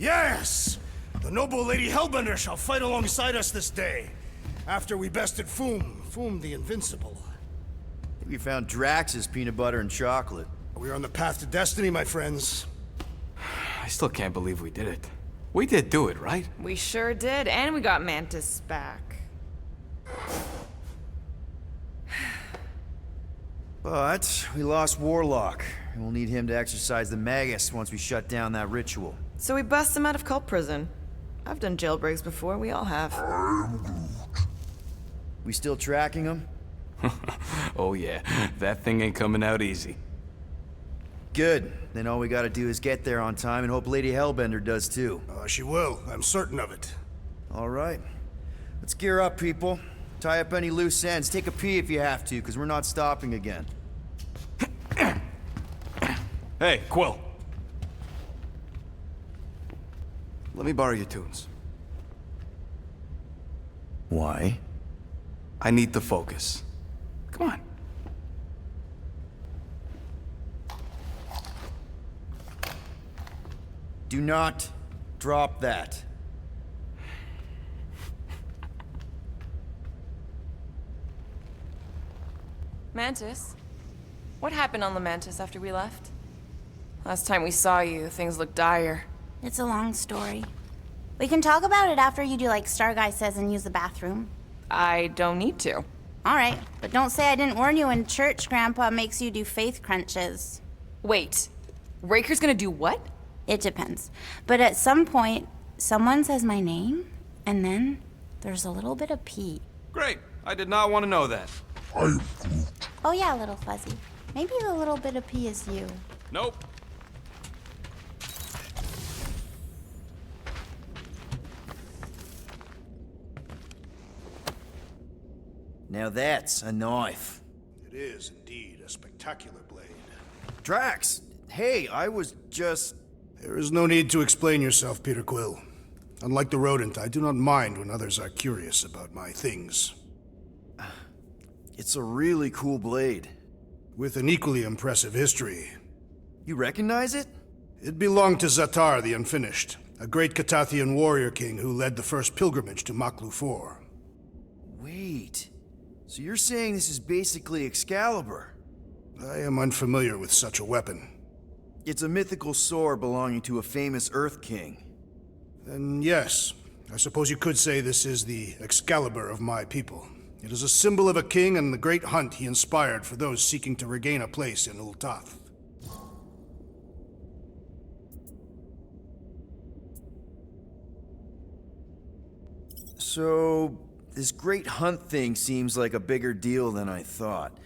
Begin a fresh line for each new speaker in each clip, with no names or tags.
Yes! The noble Lady Hellbender shall fight alongside us this day. After we bested Foom the Invincible.
We found Drax's peanut butter and chocolate.
We are on the path to destiny, my friends.
I still can't believe we did it. We did do it, right?
We sure did, and we got Mantis back.
But we lost Warlock, and we'll need him to exercise the Magus once we shut down that ritual.
So we bust him out of cult prison. I've done jailbreaks before, we all have.
We still tracking him?
Oh yeah, that thing ain't coming out easy.
Good. Then all we gotta do is get there on time and hope Lady Hellbender does too.
She will. I'm certain of it.
All right. Let's gear up, people. Tie up any loose ends. Take a pee if you have to, because we're not stopping again.
Hey, Quill. Let me borrow your tunes.
Why?
I need to focus. Come on.
Do not drop that.
Mantis? What happened on Lamentis after we left? Last time we saw you, things looked dire.
It's a long story. We can talk about it after you do like Starguy says and use the bathroom.
I don't need to.
All right, but don't say I didn't warn you in church Grandpa makes you do faith crunches.
Wait, Raker's gonna do what?
It depends. But at some point, someone says my name, and then there's a little bit of pee.
Great. I did not want to know that.
Oh yeah, little fuzzy. Maybe the little bit of pee is you.
Nope.
Now that's a knife.
It is indeed a spectacular blade.
Drax! Hey, I was just...
There is no need to explain yourself, Peter Quill. Unlike the rodent, I do not mind when others are curious about my things.
It's a really cool blade.
With an equally impressive history.
You recognize it?
It belonged to Zatar the Unfinished, a great Catathian warrior king who led the first pilgrimage to Maklu 4.
Wait... So you're saying this is basically Excalibur?
I am unfamiliar with such a weapon.
It's a mythical sword belonging to a famous Earth King.
Then yes, I suppose you could say this is the Excalibur of my people. It is a symbol of a king and the great hunt he inspired for those seeking to regain a place in Ul'Tath.
So, this great hunt thing seems like a bigger deal than I thought.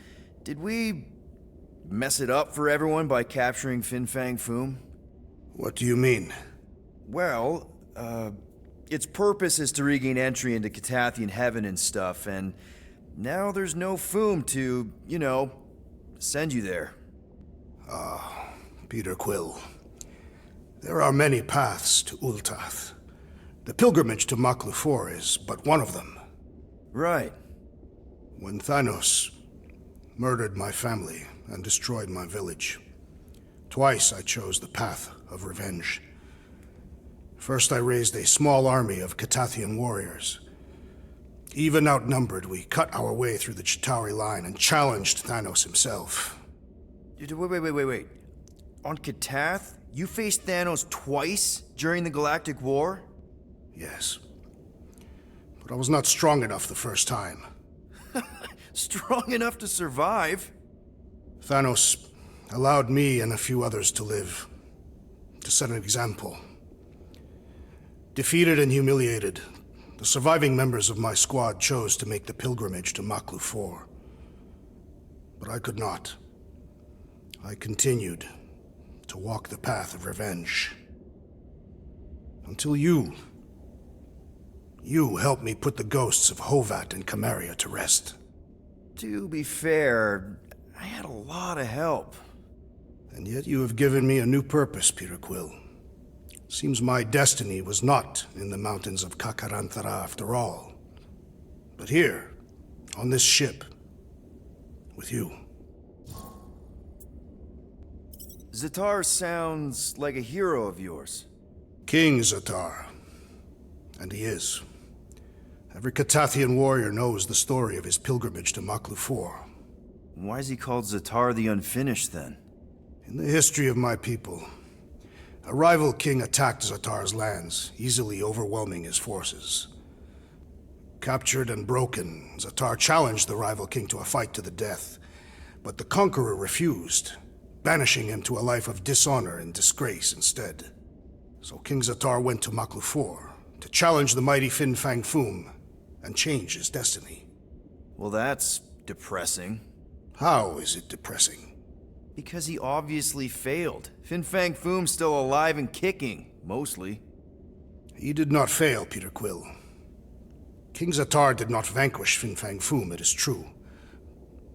Did we mess it up for everyone by capturing Fin Fang Foom?
What do you mean?
Well, its purpose is to regain entry into Catathian heaven and stuff, and now there's no Foom to, you know, send you there.
Peter Quill. There are many paths to Ul'Tath. The pilgrimage to Maklu 4 is but one of them.
Right.
When Thanos murdered my family and destroyed my village, twice I chose the path of revenge. First I raised a small army of Catathian warriors. Even outnumbered, we cut our way through the Chitauri line and challenged Thanos himself.
Wait. On Katath, you faced Thanos twice during the Galactic War?
Yes. But I was not strong enough the first time.
Strong enough to survive?
Thanos allowed me and a few others to live, to set an example. Defeated and humiliated, the surviving members of my squad chose to make the pilgrimage to Maklu 4. But I could not. I continued to walk the path of revenge. Until you helped me put the ghosts of Hovat and Kamaria to rest.
To be fair, I had a lot of help.
And yet you have given me a new purpose, Peter Quill. Seems my destiny was not in the mountains of Kakarantara after all, but here, on this ship, with you.
Zatar sounds like a hero of yours.
King Zatar. And he is. Every Catathian warrior knows the story of his pilgrimage to Maklufor.
Why is he called Zatar the Unfinished, then?
In the history of my people, a rival king attacked Zatar's lands, easily overwhelming his forces. Captured and broken, Zatar challenged the rival king to a fight to the death, but the conqueror refused, banishing him to a life of dishonor and disgrace instead. So King Zatar went to Maklufor to challenge the mighty Fin Fang Foom and change his destiny.
Well, that's depressing.
How is it depressing?
Because he obviously failed. Fin Fang Foom's still alive and kicking, mostly.
He did not fail, Peter Quill. King Zatar did not vanquish Fin Fang Foom, it is true.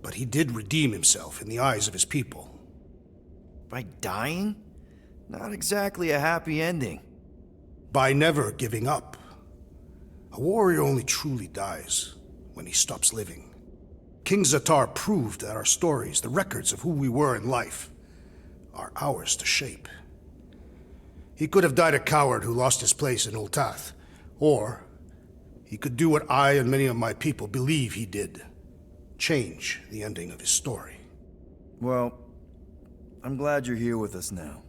But he did redeem himself in the eyes of his people.
By dying? Not exactly a happy ending.
By never giving up. A warrior only truly dies when he stops living. King Zatar proved that our stories, the records of who we were in life, are ours to shape. He could have died a coward who lost his place in Ultath, or he could do what I and many of my people believe he did. Change the ending of his story.
Well, I'm glad you're here with us now.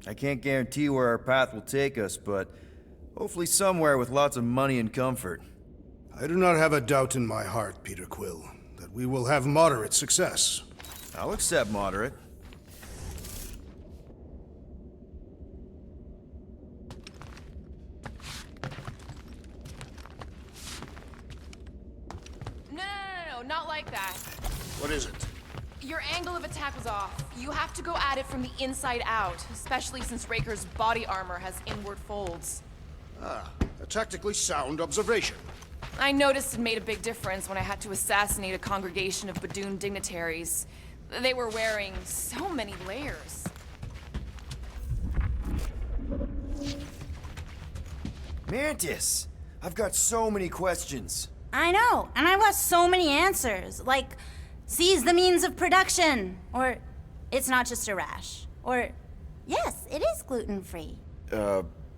I can't guarantee where our path will take us, but hopefully somewhere with lots of money and comfort.
I do not have a doubt in my heart, Peter Quill, that we will have moderate success.
I'll accept moderate.
No, not like that.
What is it?
Your angle of attack was off. You have to go at it from the inside out, especially since Raker's body armor has inward folds.
Ah, a tactically sound observation.
I noticed it made a big difference when I had to assassinate a congregation of Badoon dignitaries. They were wearing so many layers.
Mantis! I've got so many questions.
I know, and I've got so many answers. Like, seize the means of production. Or, it's not just a rash. Or, yes, it is gluten-free.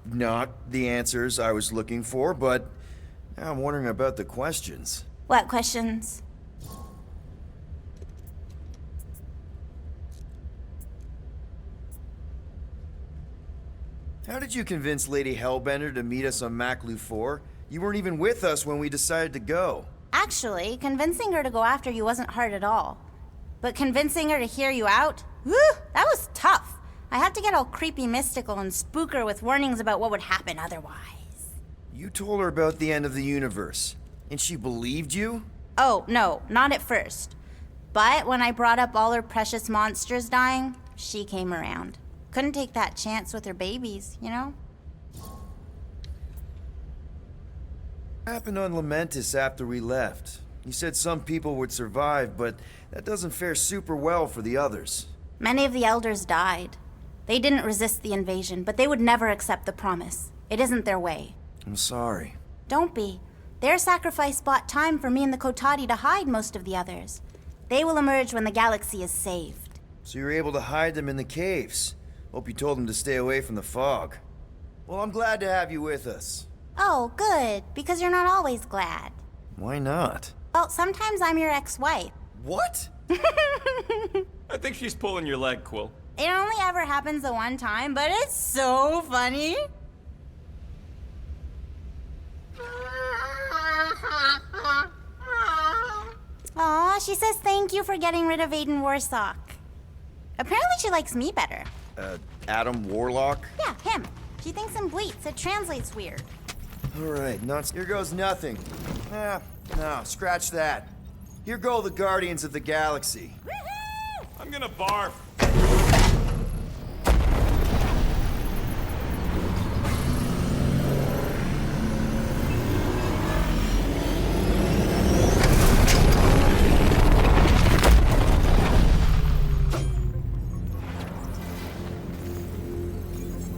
Not the answers I was looking for, but now I'm wondering about the questions.
What questions?
How did you convince Lady Hellbender to meet us on Maklufor? You weren't even with us when we decided to go.
Actually, convincing her to go after you wasn't hard at all. But convincing her to hear you out? Whew, that was tough. I had to get all creepy mystical and spook her with warnings about what would happen otherwise.
You told her about the end of the universe, and she believed you?
Oh, no, not at first. But when I brought up all her precious monsters dying, she came around. Couldn't take that chance with her babies, you know?
What happened on Lamentis after we left? You said some people would survive, but that doesn't fare super well for the others.
Many of the elders died. They didn't resist the invasion, but they would never accept the promise. It isn't their way.
I'm sorry.
Don't be. Their sacrifice bought time for me and the Kotati to hide most of the others. They will emerge when the galaxy is saved.
So you were able to hide them in the caves. Hope you told them to stay away from the fog. Well, I'm glad to have you with us.
Oh, good, because you're not always glad.
Why not?
Well, sometimes I'm your ex-wife.
What?
I think she's pulling your leg, Quill.
It only ever happens the one time, but it's so funny. Aw, she says thank you for getting rid of Aiden Warsock. Apparently she likes me better.
Adam Warlock?
Yeah, him. She thinks I'm bleats. It translates weird.
Alright, here goes nothing. No, scratch that. Here go the Guardians of the Galaxy.
Woohoo!
I'm gonna barf.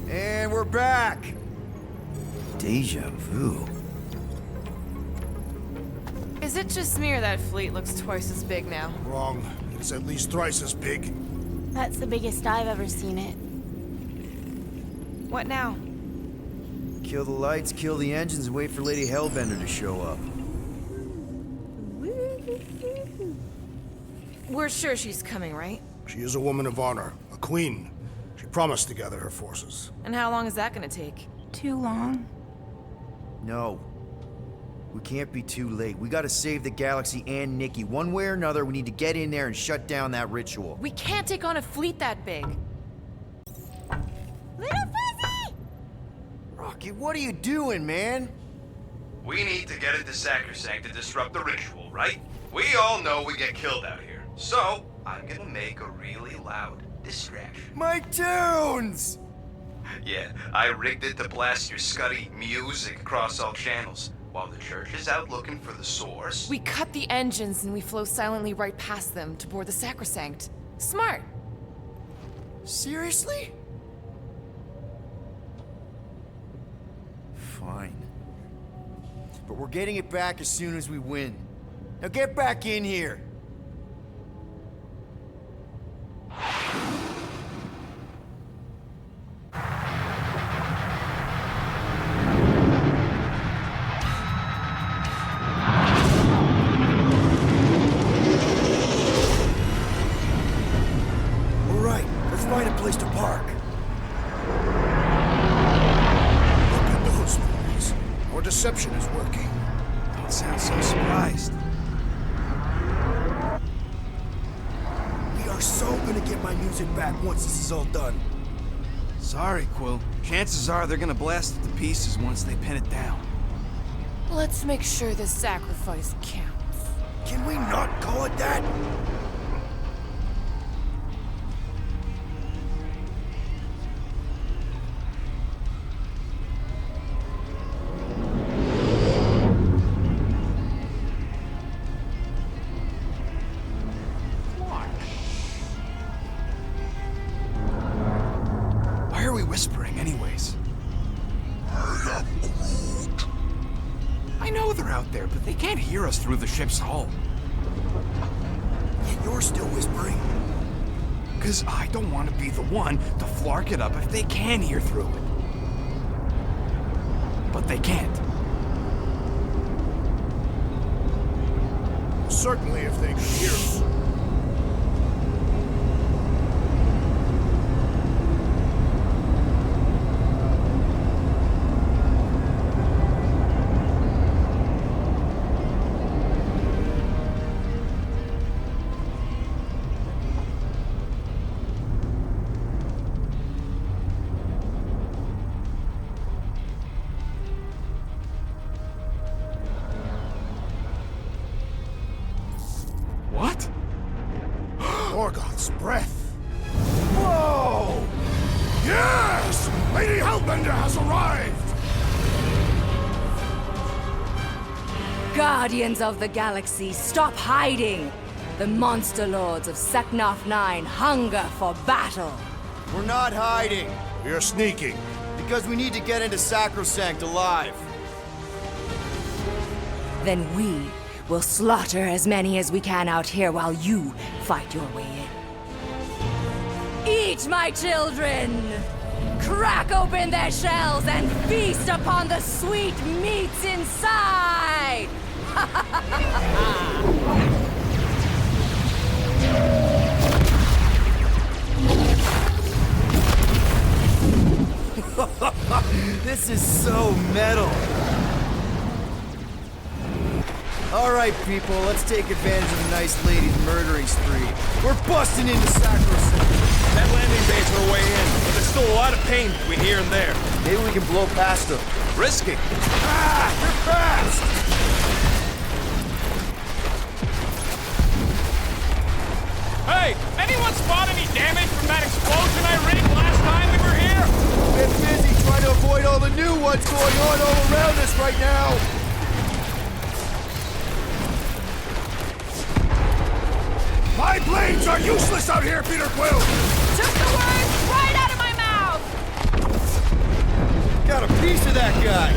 And we're back! Deja vu.
Is it just me or that fleet looks twice as big now?
Wrong. It's at least thrice as big.
That's the biggest I've ever seen it.
What now?
Kill the lights, kill the engines, and wait for Lady Hellbender to show up.
We're sure she's coming, right?
She is a woman of honor, a queen. She promised to gather her forces.
And how long is that gonna take?
Too long.
No. We can't be too late. We gotta save the galaxy and Nikki. One way or another, we need to get in there and shut down that ritual.
We can't take on a fleet that big.
Little Fuzzy!
Rocky, what are you doing, man?
We need to get into Sacrosanct to disrupt the ritual, right? We all know we get killed out here. So, I'm gonna make a really loud distraction.
My tunes!
Yeah, I rigged it to blast your scuddy music across all channels. While the church is out looking for the source...
We cut the engines and we flow silently right past them to board the Sacrosanct. Smart.
Seriously? Fine. But we're getting it back as soon as we win. Now get back in here! Alright, let's find a place to park.
Look at those boys. Our deception is working.
Don't sound so surprised. We are so gonna get my music back once this is all done.
Sorry, Quill. Chances are they're gonna blast it to pieces once they pin it down.
Let's make sure this sacrifice counts.
Can we not call it that?
Why are we whispering, anyways? I know they're out there, but they can't hear us through the ship's hull.
Yet you're still whispering.
Because I don't want to be the one to flark it up if they can hear through it. But they can't.
Certainly if they could hear us.
What?
Morgoth's breath.
Whoa!
Yes! Lady Hellbender has arrived!
Guardians of the Galaxy, stop hiding! The monster lords of Seknarf 9 hunger for battle.
We're not hiding,
We are sneaking.
because we need to get into Sacrosanct alive.
Then we will slaughter as many as we can out here while you fight your way in. Eat, my children! Crack open their shells and feast upon the sweet meats inside!
This is so metal. All right, people, let's take advantage of the nice lady's murdering spree. We're busting into Sacrosanct.
That landing bay's our way in, but there's still a lot of pain between here and there.
Maybe we can blow past them.
Risky.
Ah, you're fast!
Hey, anyone spot any damage from that explosion I rigged last time we were here?
Been busy trying to avoid all the new ones going on all around us right now.
My blades are useless out here, Peter Quill!
Took the words right out of my mouth!
Got a piece of that guy.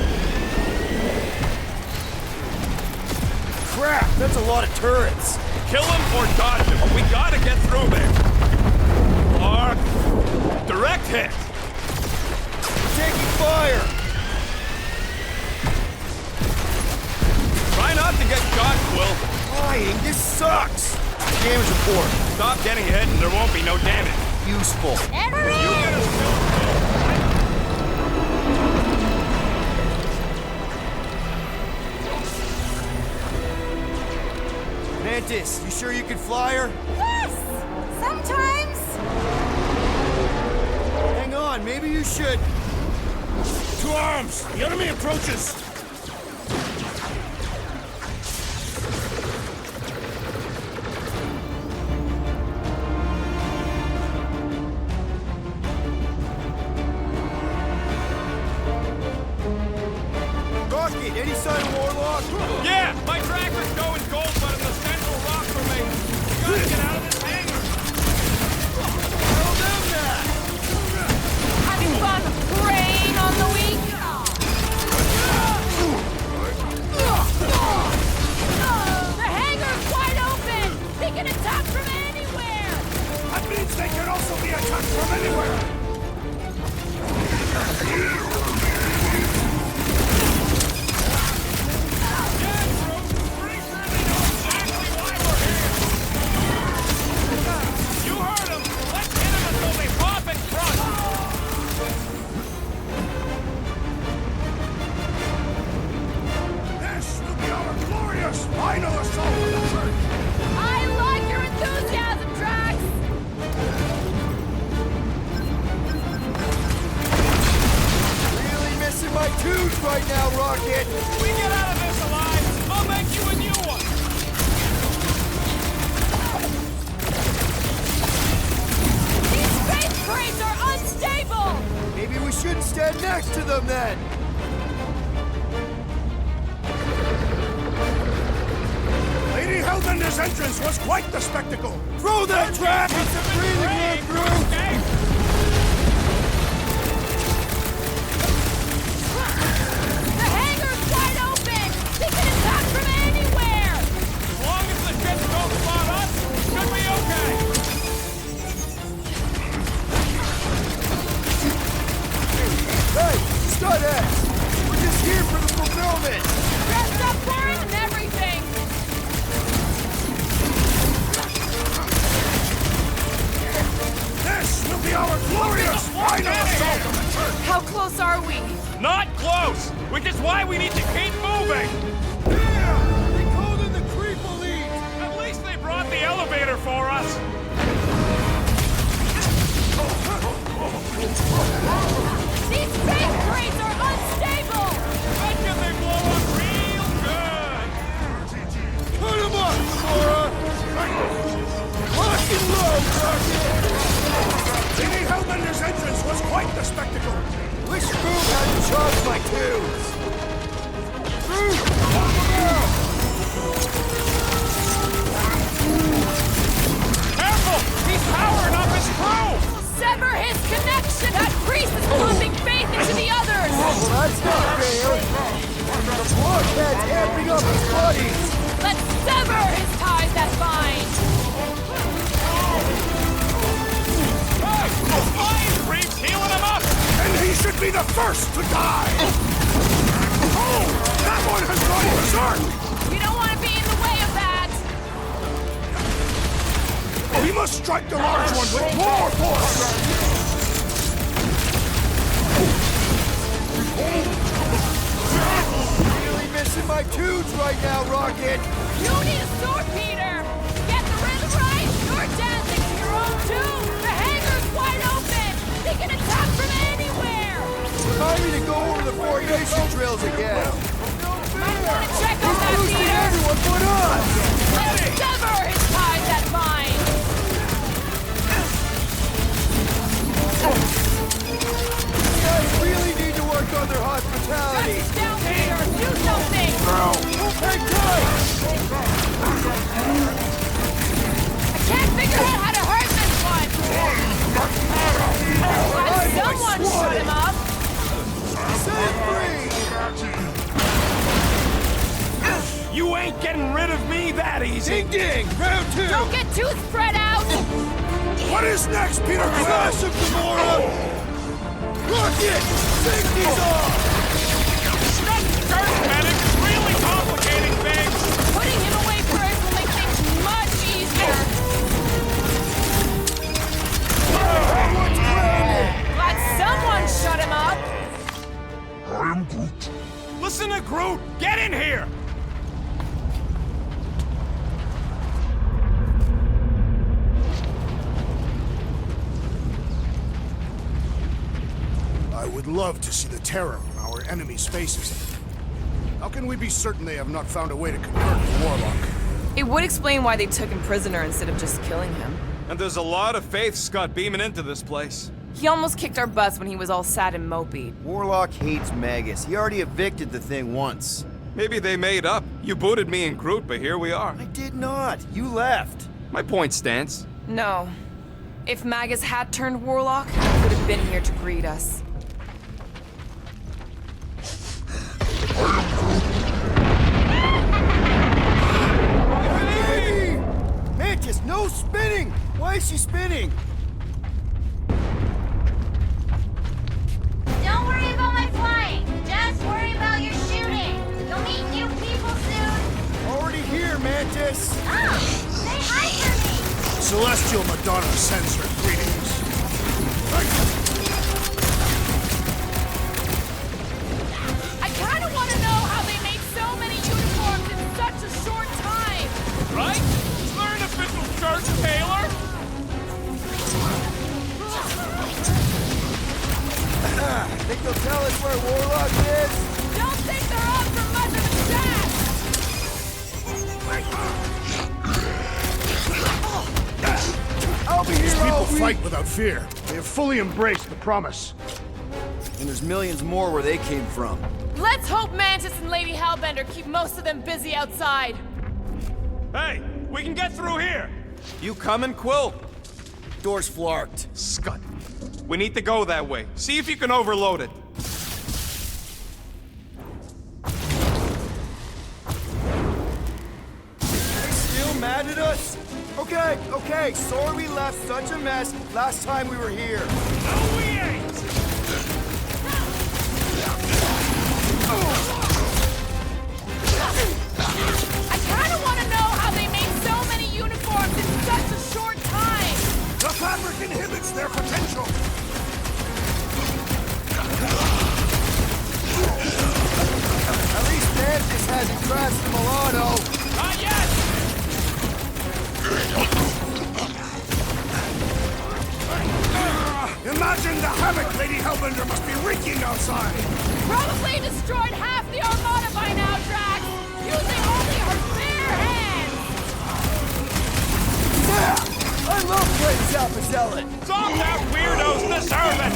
Crap, that's a lot of turrets.
Kill him or dodge him. We gotta get through there. Or direct hit.
Taking fire.
support. Stop getting hit and there won't be no damage.
Useful. Mantis, you sure you can fly her?
Yes! Sometimes.
Hang on, maybe you should.
To arms! The enemy approaches!
Rocket, any sign of Warlock?
Yeah, my tracker's going gold, but in the central rock formation. We gotta get out of this hangar.
Tell them that!
Having fun preying on the weak? The hangar's wide open! They can attack from anywhere!
That means they can also be attacked from anywhere!
You heard him! Let's hit him until they pop and crush!
This will be our glorious final assault on the church!
I like your enthusiasm, Drax!
Really missing my tubes right now, Rocket!
We get out of this alive, I'll make you a new one!
These space crates are unstable!
Maybe we shouldn't stand next to them then!
Lady Hellbender's entrance was quite the spectacle!
Throw that trap! It's a breathing room, Groot!
Okay?
The hangar's wide open! They can attack from anywhere!
As long as the ships don't spot us, should be okay!
Hey, Studheads! We're just here for the fulfillment!
Dressed up for it and everything!
This will be our glorious final assault on the church!
How close are we?
Not close! Which is why we need to keep moving!
They called in the creep elite!
At least they brought the elevator for us!
These space crates are unstable!
I bet they blow up real good!
Put him up, Gamora! Lock and load, Rocket!
Lady Hellbender's entrance was quite the spectacle!
Wish Groot hadn't charged my tubes! Groot! Knock him out!
Careful! He's powering up his crew!
Sever his connection! That priest is pumping faith into the others!
Well, that's not fair! The blockhead's amping up his buddies!
Let's sever his ties that bind!
Hey! Flying creep's healing him up!
And he should be the first to die! Oh! That one has gone berserk!
We don't want to be in the way of that!
We must strike the large one with more force!
Really missing my tubes right now, Rocket!
You need a sword, Peter! Get the rhythm right! You're dancing to your own tune! The hangar's wide open! They can attack from anywhere!
Remind me to go over the formation drills again!
Might want to check on that,
Boosting
Peter!
everyone but us!
Let's sever his ties that bind!
You guys really need to work on their hospitality!
Shut down, Peter! Do something!
Hang tight!
I can't figure out how to hurt this one! Someone shut him up!
Set free!
You ain't getting rid of me that easy!
Ding ding! Round two!
Don't get too spread out!
What is next, Peter Quill?
Smash him, Gamora! Rocket! Safety's off!
Dirt medic is really complicating things!
Putting him away first will make things much easier!
Listen to Groot! Get in here!
I would love to see the terror on our enemies' faces. How can we be certain they have not found a way to convert the Warlock?
It would explain why they took him prisoner instead of just killing him.
And there's a lot of faith Scott beaming into this place.
He almost kicked our butts when he was all sad and mopey.
Warlock hates Magus. He already evicted the thing once.
Maybe they made up. You booted me and Groot, but here we are.
I did not. You left.
My point stands.
No. If Magus had turned Warlock, he would have been here to greet us.
Hey! Mantis, no spinning! Why is she spinning?
Don't worry about my flying. Just worry about your shooting. You'll meet new people soon.
Already here, Mantis.
Oh, say hi for me.
Celestial Madonna sends her greetings.
I kinda wanna know how they made so many uniforms in such a short time!
Right? Is there an official church tailor?
Think they'll tell us where Warlock is?
Don't think they're up for much of a chat!
I'll be here
These
all
people
week.
fight without fear. They have fully embraced the promise.
And there's millions more where they came from.
Let's hope Mantis and Lady Hellbender keep most of them busy outside.
Hey, we can get through here. You coming, Quill?
Door's flarked.
Scott. We need to go that way. See if you can overload it.
Still mad at us? Okay. Sorry we left such a mess last time we were here.
No, we ain't!
I kinda wanna know how they made so many uniforms in such a short time!
The fabric inhibits their potential.
At least Mantis hasn't crashed the Milano.
Not yet!
Imagine the havoc Lady Hellbender must be wreaking outside.
Probably destroyed half the Armada by now, Drax! Using only her bare hands!
Yeah! I love playing Zappa Zealot.
Some that weirdos deserve it!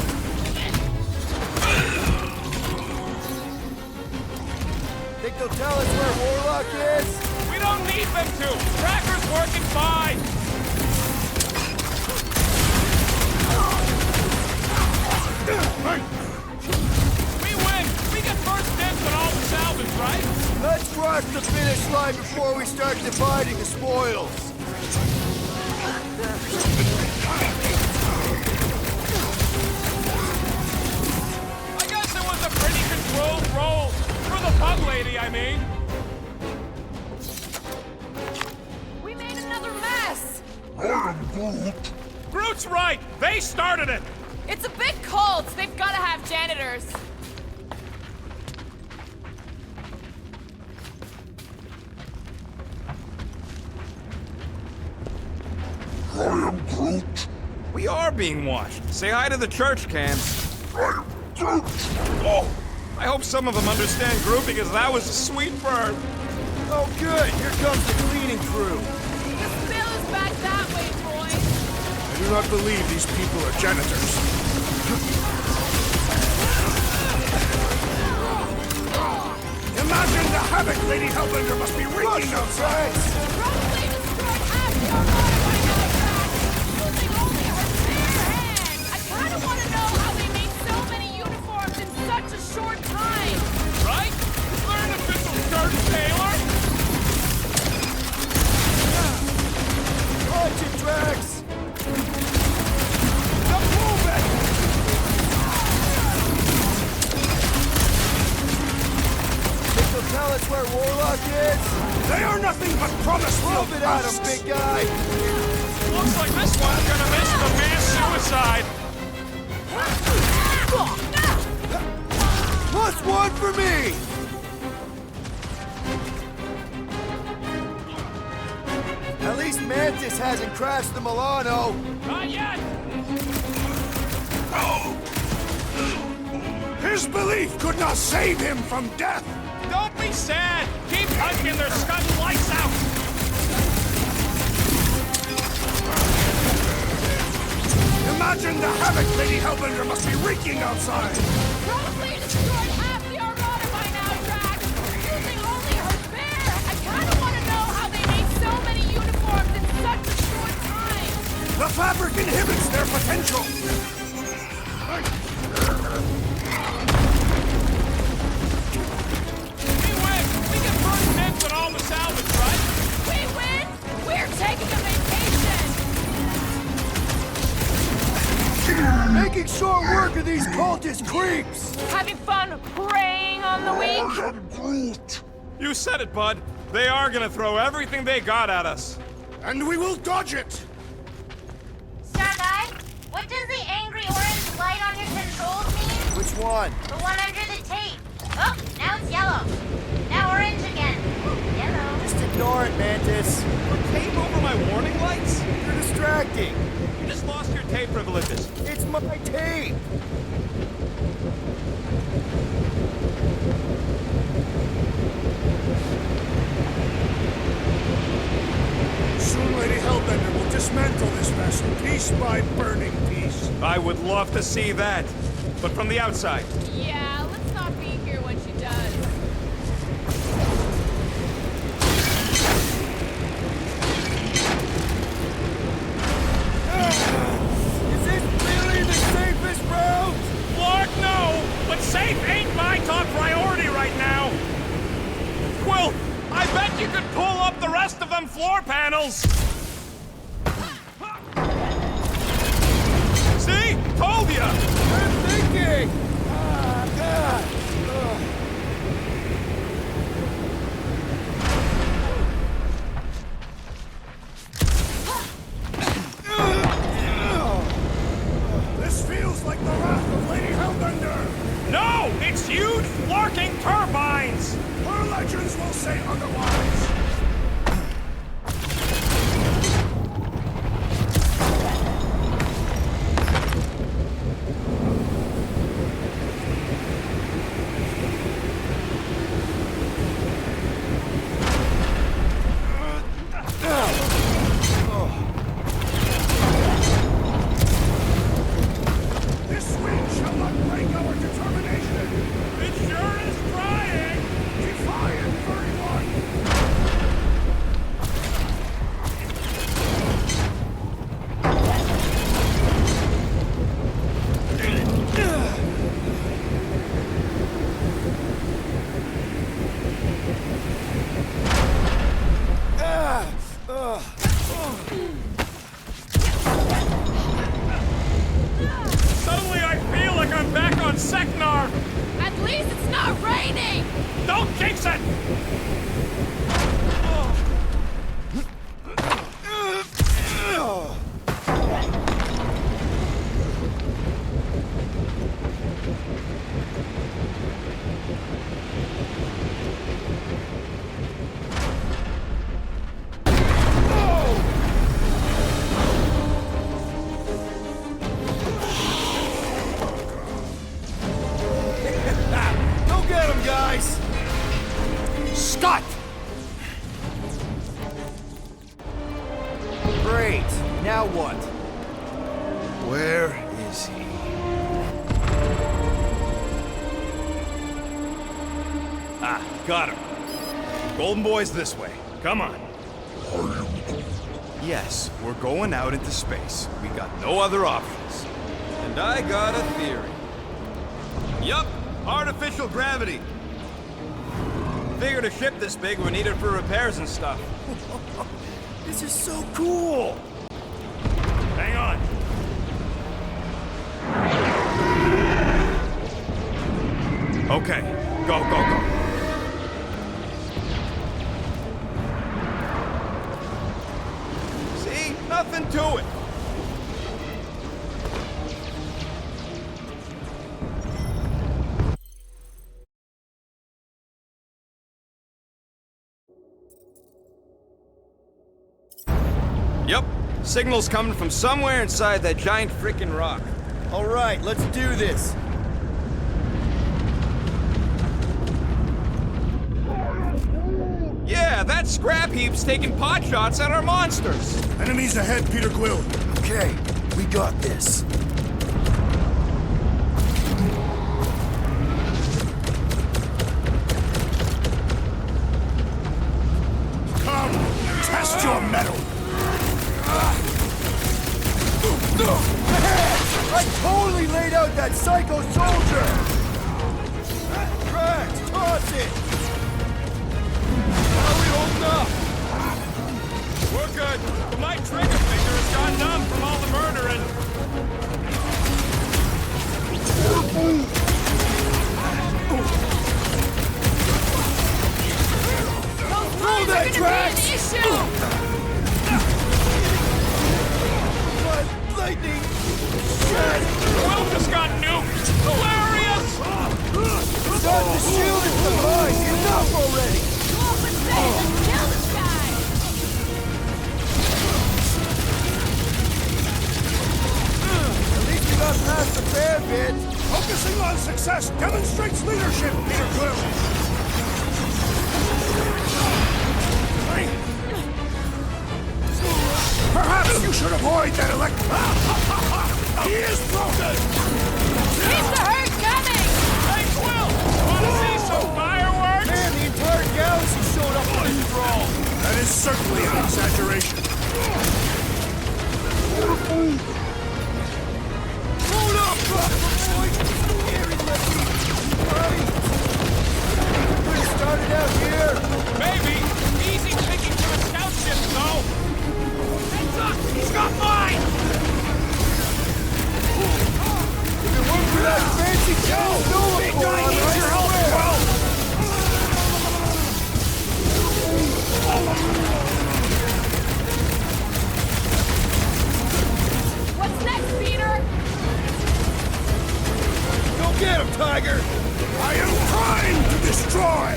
Think they'll tell us where Warlock is?
We don't need them to! Tracker's working fine! We win! We get first dibs on all the salvage, right?
Let's cross the finish line before we start dividing the spoils.
I guess it was a pretty controlled roll. For the pug lady, I mean.
We made another mess!
Groot's right! They started it!
It's a big cult. They've gotta have janitors.
We are being watched. Say hi to the church, Cam. Oh, I hope some of them understand Groot because that was a sweet burn.
Oh good, here comes the cleaning crew.
The spill is back that way, boys.
I do not believe these people are janitors. Imagine the havoc Lady Hellbender must be wreaking outside.
Probably destroyed half the Armada by now, Drax! Using only her bare hands! I kinda wanna know how they made so many uniforms in such a short time!
Right? Is there an official church tailor?
Watch it, Drax!
Now move it!
Think they'll tell us where Warlock is?
They are nothing but promise.
Move it at him, big guy!
Looks like this one's gonna miss the mass suicide.
+1 for me! hasn't crashed the Milano.
Not yet!
His belief could not save him from death!
Don't be sad! Keep punching their scutting lights out!
Imagine the havoc Lady Hellbender must be wreaking outside!
Probably destroyed half the Armada by now, Drax. Using only her bear. I kind of want to know how they make so many uniforms in such a short time.
The fabric inhibits their potential!
We win! We get first dibs on all the salvage, right?
We win. We're taking a vacation.
Making short work of these cultist creeps!
Having fun preying on the weak.
You said it, bud. They are gonna throw everything they got at us.
And we will dodge it!
Star Guy, what does the angry orange light on your controls mean?
Which one?
The one under the tape. Oh, now it's yellow. Now orange again. Yellow.
Just ignore it, Mantis.
Tape over my warning lights?
You're distracting.
You just lost your tape privileges.
It's my tape.
Soon Lady Hellbender will dismantle this vessel, piece by burning piece.
I would love to see that. But from the outside.
Yeah, let's not be here when she does.
Is this really the safest route?
Lord, no! But safe ain't my top priority right now! Quill, I bet you could pull up the rest of them floor panels! See? Told ya!
I'm thinking! Ah, God!
This feels like the wrath of Lady Hellbender!
No! It's huge flarking turbines!
Her legends will say otherwise! This wind shall not break our determination!
It sure is trying!
Defiant 31!
Suddenly I feel like I'm back on Seknar!
At least it's not raining.
Don't jinx it!
Go get him, guys!
Scott!
Great. Now what?
Where is he?
Ah, got him. Golden Boy's this way. Come on.
Yes, we're going out into space. We got no other options.
And I got a theory. Yup, artificial gravity. Figured a ship this big would need it for repairs and stuff.
This is so cool!
Hang on.
Okay, go, go, go.
See? Nothing to it. Yep,
Signal's coming from somewhere inside that giant frickin' rock.
All right, let's do this.
Yeah, that scrap heap's taking pot shots at our monsters.
Enemies ahead, Peter Quill.
Okay, we got this.
Come, test your mettle.
I totally laid out that psycho soldier! Drax, toss it!
How are we holding up? We're good, but my trigger finger has gone numb from all the murdering.
Throw that, Drax!
Lightning!
Quill just got nuked! Hilarious!
Start the shield is behind! Enough already!
Go up and save and kill this guy!
At least we got past the fair bit!
Focusing on success demonstrates leadership, Peter Quill. Perhaps you should avoid that He is broken!
Keep the herd coming!
Hey, Quill! Wanna see some fireworks?
Man, the entire galaxy showed up on this brawl!
That is certainly an exaggeration.
Hold up, boy! Scary lefty! Right! Could have started out here!
Maybe. Easy picking for the scout ship, though. Heads up! He's got mine!
If it weren't for that fancy Nova
Big
core
guy
on
needs your help,
What's next, Peter?
Go get him, Tiger!
I am trying to destroy!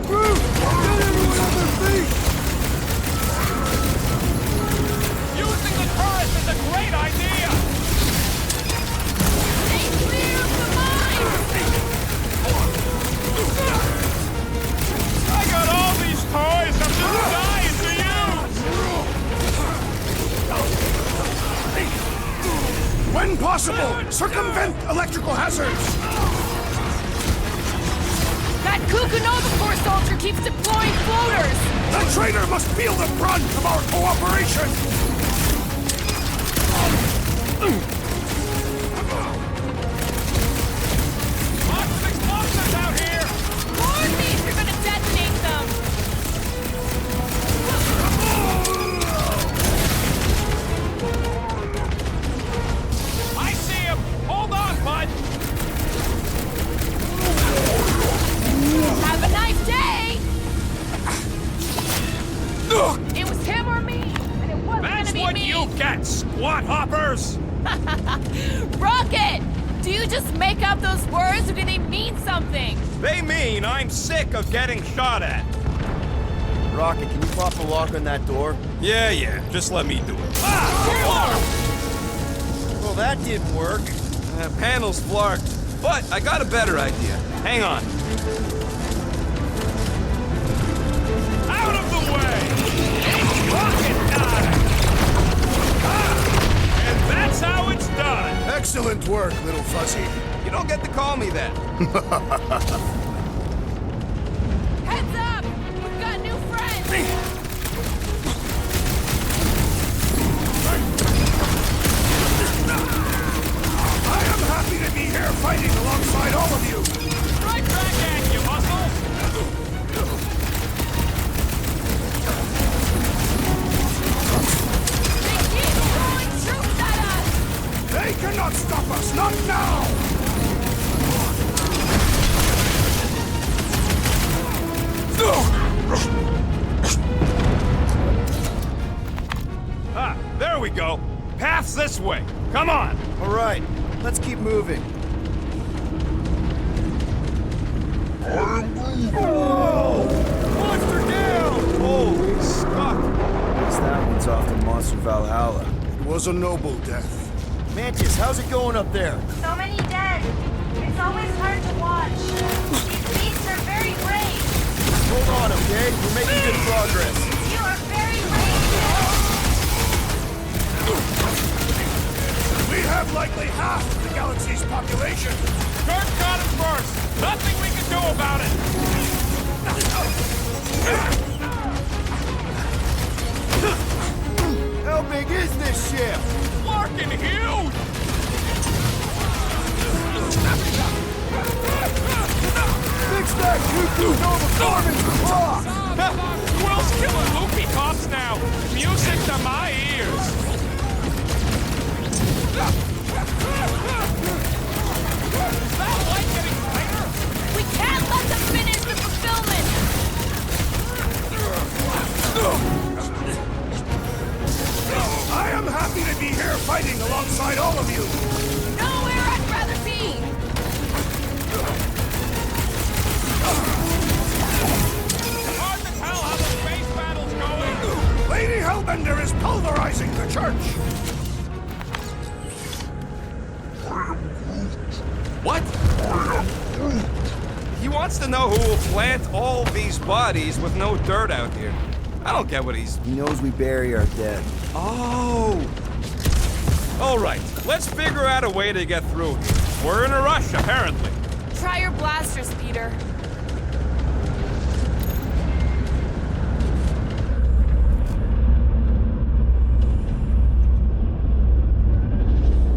Groot! Get everyone on their feet!
Using the turret is a great idea!
Stay clear of the mine!
I got all these toys I'm just dying to use!
When possible, circumvent electrical hazards!
That Kukunova Corps soldier keeps deploying floaters!
The traitor must feel the brunt of our cooperation!
Lots of explosives out here!
Warn me if you're gonna detonate them!
I see him! Hold on, bud!
Have a nice day! It was him or me, and it wasn't
That's
gonna be
what
me!
you get, squat hoppers!
Rocket! Do you just make up those words, or do they mean something?
They mean I'm sick of getting shot at.
Rocket, can you pop the lock on that door?
Yeah, just let me do it. Ah!
Well, that didn't work.
Panel's flarked. But I got a better idea.
Hang on. Out of the way! It's rocket time! Ah! And that's how it's done!
Excellent work, little fuzzy.
You don't get to call me that.
Heads up! We've got new friends!
I am happy to be here fighting alongside all of you!
Right back at you, muscle!
They keep throwing troops at us!
They cannot stop us, not now!
Ah, there we go. Path's this way. Come on.
All right, let's keep moving.
Monster down!
Holy Scott! Guess that one's off to Monster Valhalla.
It was a noble death.
Mantis, how's it going up there?
So many dead. It's always hard to watch. These beasts are very brave.
Hold on, okay? We're making good progress.
You are very brave,
We have likely half the galaxy's population.
Kirk got him first. Nothing we can do about it.
How big is this ship?
Larkin huge.
Fix that cuckoo Nova Corman's clock!
Will's killing loopy cops now. Music to my ears. Is that light getting brighter?
We can't let them finish the fulfillment!
I am happy to be here fighting alongside all of you.
Nowhere I'd rather be!
Hard to tell how the space battle's going.
Lady Hellbender is pulverizing the church.
What? He wants to know who will plant all these bodies with no dirt out here. I don't get what he's...
He knows we bury our dead.
Oh! All right, let's figure out a way to get through here. We're in a rush, apparently.
Try your blasters, Peter.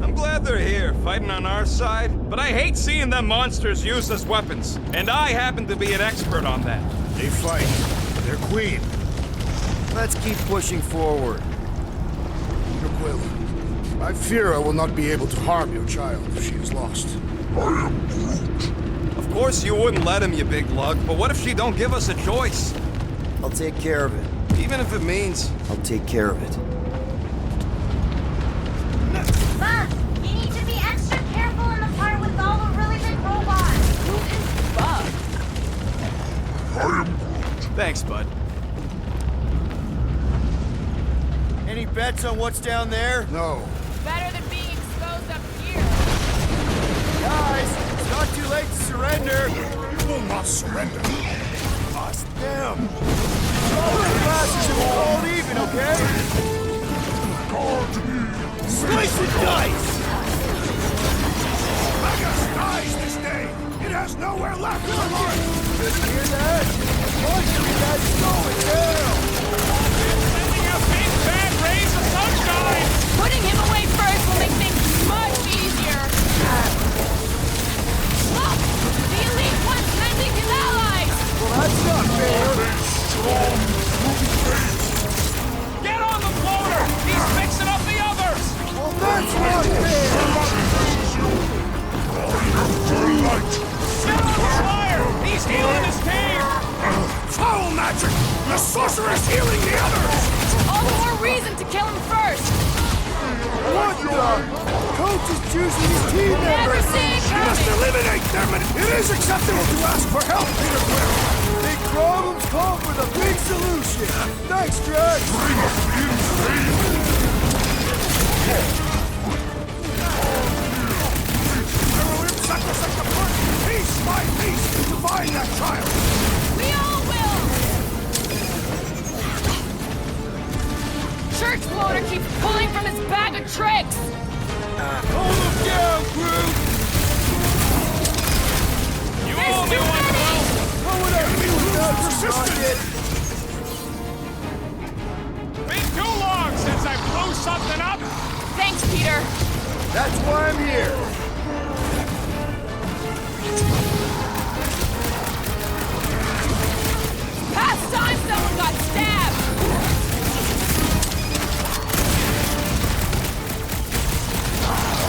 I'm glad they're here, fighting on our side, but I hate seeing them monsters used as weapons. And I happen to be an expert on that.
They fight for their queen.
Let's keep pushing forward.
Your Quill, I fear I will not be able to harm your child if she is lost.
Of course you wouldn't let him, you big lug, but what if she don't give us a choice?
I'll take care of it.
Even if it means...
I'll take care of it.
Bug, you need to be extra careful in the part with all the really big robots.
Who is Bug?
Thanks, bud.
Any bets on what's down there?
No.
Better than being exposed up here.
Guys, it's not too late to surrender.
You will not surrender.
Us, them. All the classes are all even, okay? Slice and dice!
Magus dies this day. It has nowhere left to march.
Did you hear that? That's going down!
Sending out big bad rays of sunshine.
Putting him away first will make things much easier. Look! The Elite One's mending his allies!
Well, that's not fair!
Get on the floater. He's fixing up the others.
Well, that's not fair!
Get on the flyer. He's healing his team.
Foul magic! The sorceress healing the others!
All the more reason to kill him first!
What the? Coach is choosing his team
Never
members!
see it
You must
coming!
eliminate them, and it is acceptable to ask for help, Peter Quill!
Big problems call for the big solution! Thanks, Drax!
I will intersect the first piece by piece to find that child!
We all will! Church floater keeps pulling from his bag of tricks!
Hold him down, Groot!
You owe me one, Will.
How would I be without you, Rocket?
Been too long since I blew something up.
Thanks, Peter.
That's why I'm here!
Past time someone got stabbed!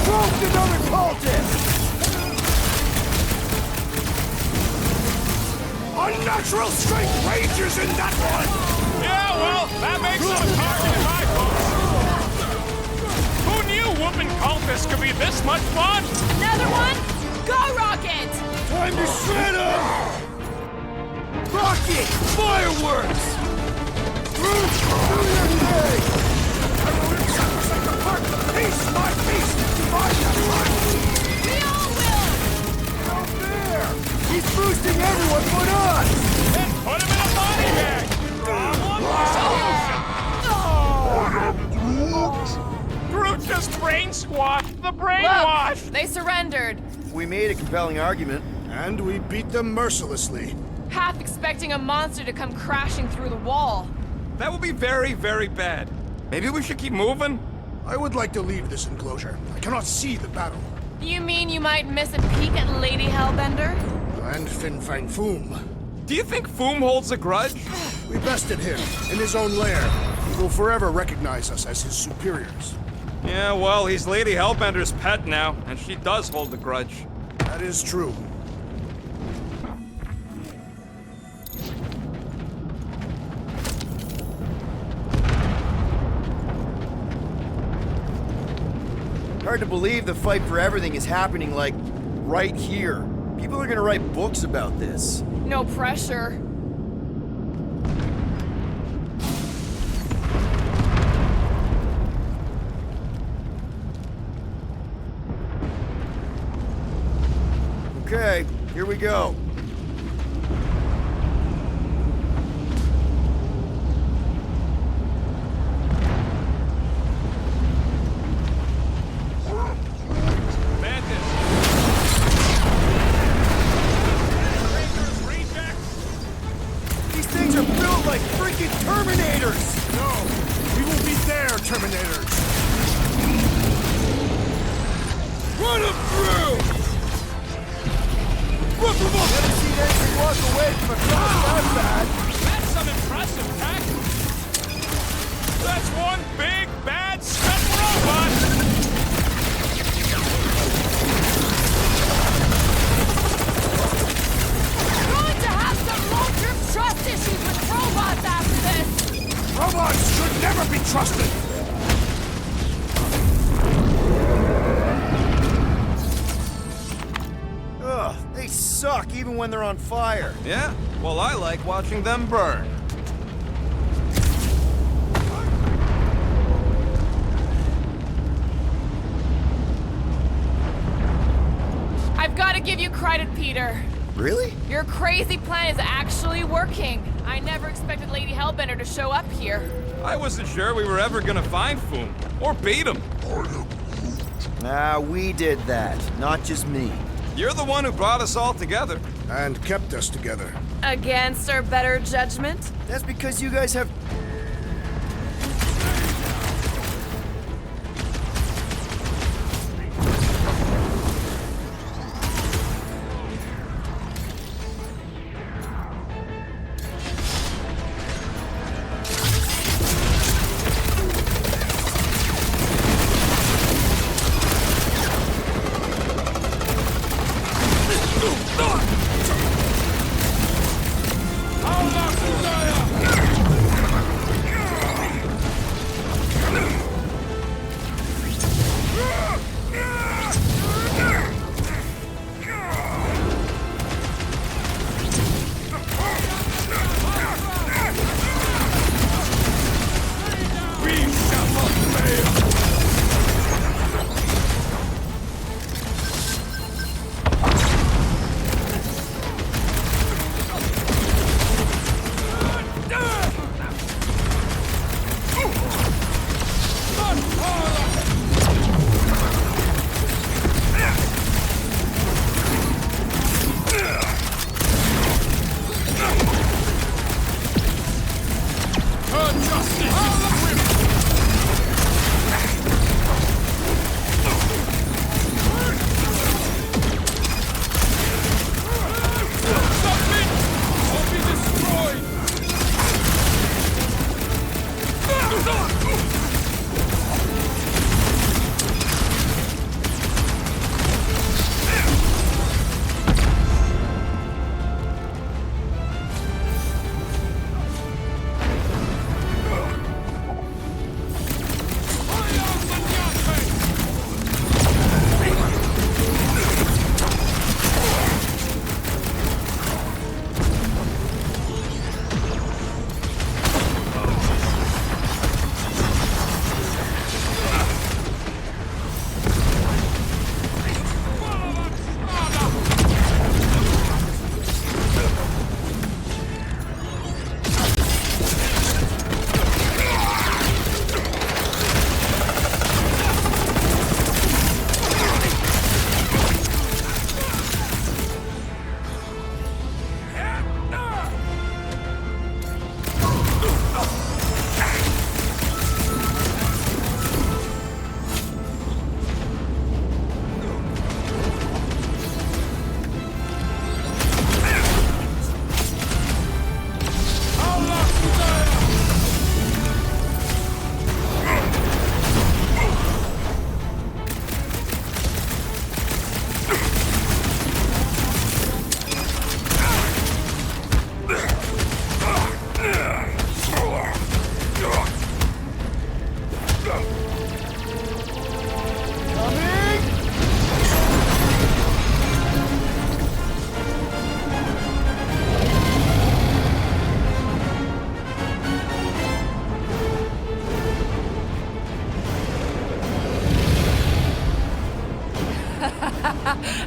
Broke another cultist!
Unnatural strength rages in that one!
Yeah, well, that makes him a target in my books. Who knew whooping cultists could be this much fun?
Another one? Go, Rocket!
Time to shred him! Rocket! Fireworks! through! Do your thing! I will rip Sacrosanct apart! Piece by piece! Divide that heart!
We all will!
Out there! He's boosting everyone but us!
Then put him in a body bag! Groot just brain squashed the brainwash!
Look, they surrendered.
We made a compelling argument.
And we beat them mercilessly.
Half expecting a monster to come crashing through the wall.
That would be very, very bad. Maybe we should keep moving?
I would like to leave this enclosure. I cannot see the battle.
You mean you might miss a peek at Lady Hellbender?
And Fin Fang Foom.
Do you think Foom holds a grudge?
We bested him in his own lair. He will forever recognize us as his superiors.
Yeah, well, he's Lady Hellbender's pet now, and she does hold a grudge.
That is true.
Hard to believe the fight for everything is happening, like, right here. People are gonna write books about this.
No pressure.
Okay, here we go. These things are built like freaking Terminators!
No, we will be their Terminators.
Run him through! Rip him up! Never seen anything walk away from a cross that bad.
That's some impressive tech. That's one big, bad, spent robot!
Going to have some long-term trust issues with robots after this!
Robots should never be trusted.
Ugh, they suck even when they're on fire.
Yeah? Well, I like watching them burn.
I've got to give you credit, Peter.
Really?
Your crazy plan is actually working. I never expected Lady Hellbender to show up here.
I wasn't sure we were ever gonna find Foom, or beat him.
Ah, we did that, not just me.
You're the one who brought us all together.
And kept us together.
Against our better judgment?
That's because you guys have...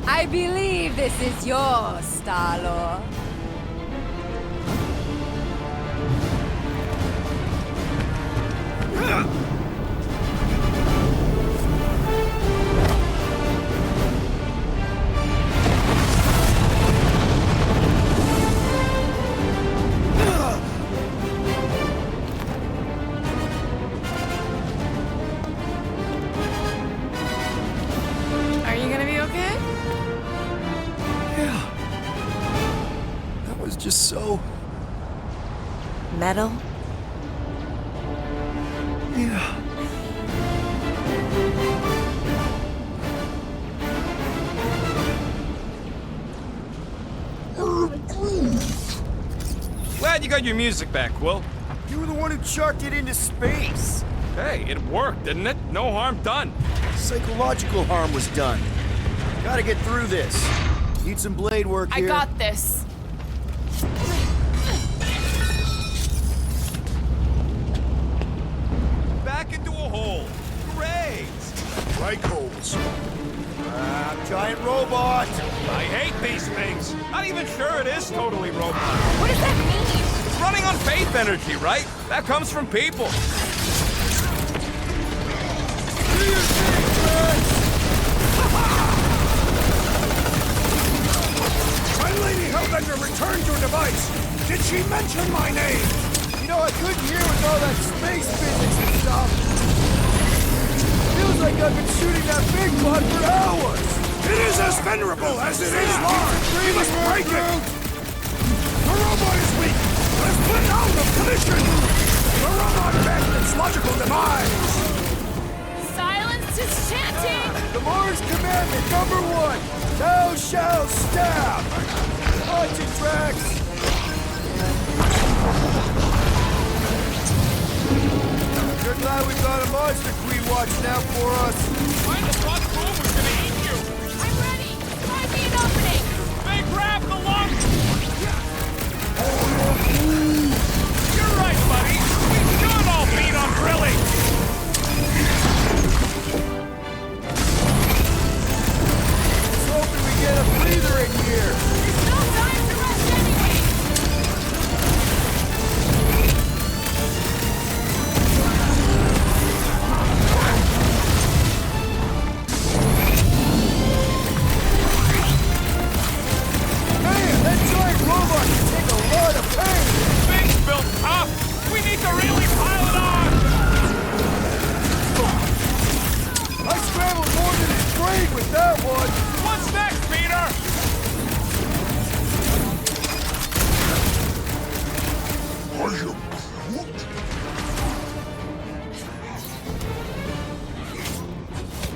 I believe this is yours, Star-Lord.
Are you gonna be okay?
Yeah. That was just so...
Metal?
Yeah.
Glad you got your music back, Quill.
You were the one who chucked it into space.
Hey, it worked, didn't it? No harm done.
Psychological harm was done. Gotta get through this. Need some blade work
I
here.
got this.
Back into a hole. Great.
Strike holes.
Giant robot.
I hate these things. Not even sure it is totally robot.
What does that mean?
It's running on faith energy, right? That comes from people.
My Lady Hellbender returned your device. Did she mention my name?
You know, I couldn't hear with all that space physics and stuff. Feels like I've been shooting that big bud for hours.
It is as venerable as it is large. We must break it. The robot is weak. Let's put it out of commission. The robot met its logical demise.
Silence is chanting!
The Mars Commandment #1. Thou shalt stab. Watch it, Drax. You're glad we got a monster queen watching out for us.
Why the fuck boom was gonna eat you?
I'm ready! Find me an opening!
They grabbed the lung! You're right, buddy. We should all beat on grilling.
Let's hope we get a breather in here.
There's no time to rest anyway!
Man, that giant robot can take a lot of pain.
Things built tough. We need to really pile it on.
I scrambled more than his brain with that one.
What's next, Peter?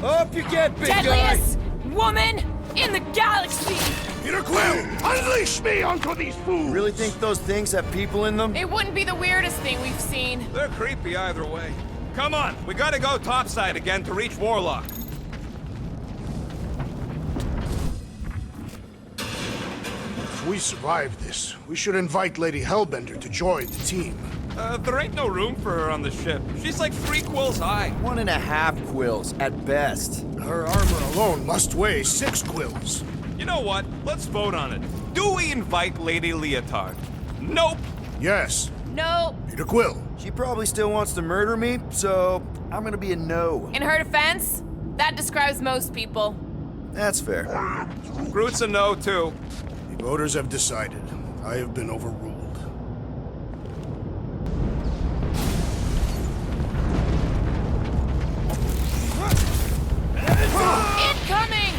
Up you get, big guy.
Deadliest woman in the galaxy!
Peter Quill, unleash me onto these fools.
Really think those things have people in them?
It wouldn't be the weirdest thing we've seen.
They're creepy either way. Come on, we gotta go topside again to reach Warlock.
If we survive this, we should invite Lady Hellbender to join the team.
There ain't no room for her on the ship. She's like 3 quills high.
1.5 quills at best.
Her armor alone must weigh 6 quills.
You know what? Let's vote on it. Do we invite Lady Leotard? Nope.
Yes,
No.
Peter Quill.
She probably still wants to murder me, so I'm gonna be a no.
In her defense, that describes most people.
That's fair.
Groot's a no, too.
The voters have decided. I have been overruled.
Incoming!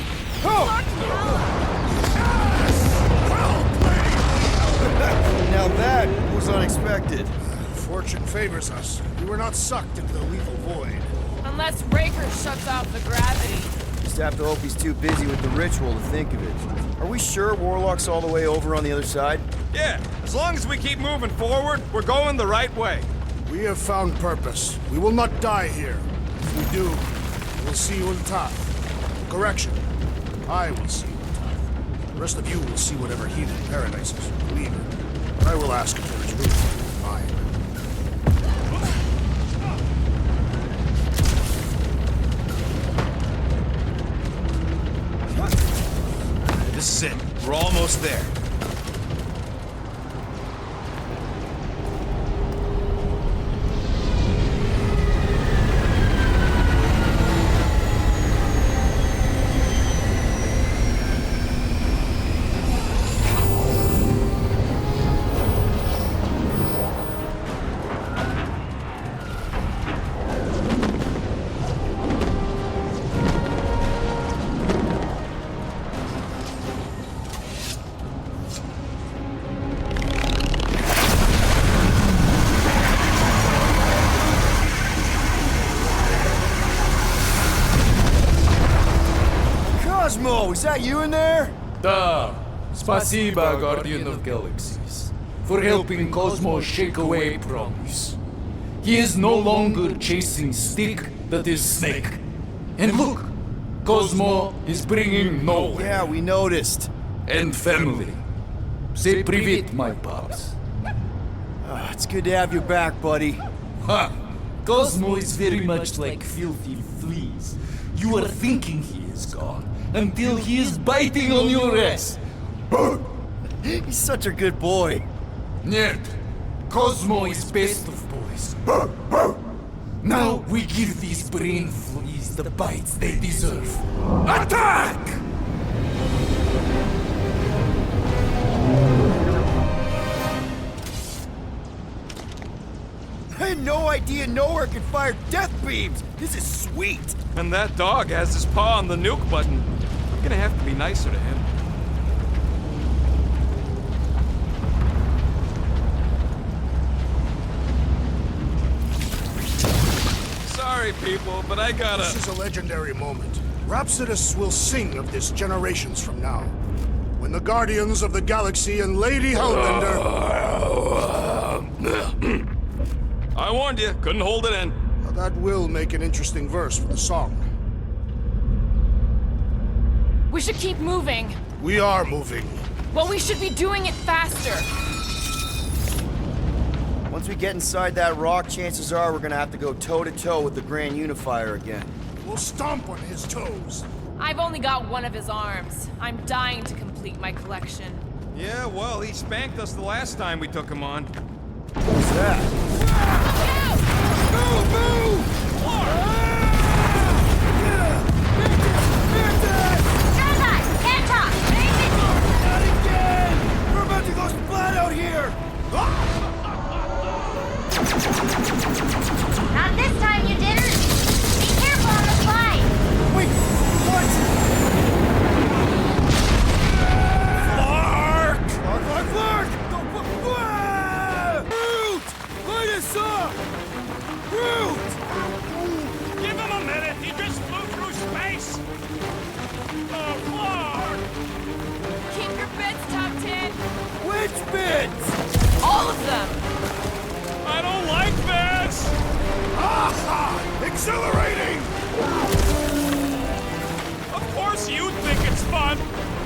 Now that was unexpected.
Fortune favors us. We were not sucked into the lethal void.
Unless Raker shuts off the gravity.
Just have to hope he's too busy with the ritual to think of it. Are we sure Warlock's all the way over on the other side?
Yeah, as long as we keep moving forward, we're going the right way.
We have found purpose. We will not die here. If we do, we will see you in Toth. Correction. I will see you in Toth. The rest of you will see whatever heathen paradises you believe in. I will ask if there is room for mine.
This is it. We're almost there.
Cosmo, is that you in there?
Da. Spasiba, Guardian of Galaxies, for helping Cosmo shake away promise. He is no longer chasing stick that is snake. And look, Cosmo is bringing nowhere.
Yeah, we noticed.
And family. Say привет, my pops.
It's good to have you back, buddy.
Ha! Cosmo is very much like filthy fleas. You are thinking he is gone until he is biting on your ass.
He's such a good boy.
Nerd, Cosmo is best of boys. Now we give these brain fleas the bites they deserve. Attack!
I had no idea nowhere could fire death beams. This is sweet.
And that dog has his paw on the nuke button. I'm gonna have to be nicer to him. Sorry, people, but I gotta...
This is a legendary moment. Rhapsodists will sing of this generations from now. When the Guardians of the Galaxy and Lady Hellbender...
I warned you, couldn't hold it in.
Now that will make an interesting verse for the song.
We should keep moving.
We are moving.
Well, we should be doing it faster.
Once we get inside that rock, chances are we're gonna have to go toe-to-toe with the Grand Unifier again.
We'll stomp on his toes.
I've only got one of his arms. I'm dying to complete my collection.
Yeah, well, he spanked us the last time we took him on.
What's that?
Move! Move!
Can't talk!
Not again! We're about to go splat out here!
Not this time, you didn't! Be careful on the slide!
Wait, what? Flark! Flark! Groot! Light us up! Groot!
Give him a minute, he just flew through space! Oh, Clark!
Keep your bits tucked in.
Which bits?
All of them.
I don't like this!
Aha! Exhilarating!
Of course you think it's fun!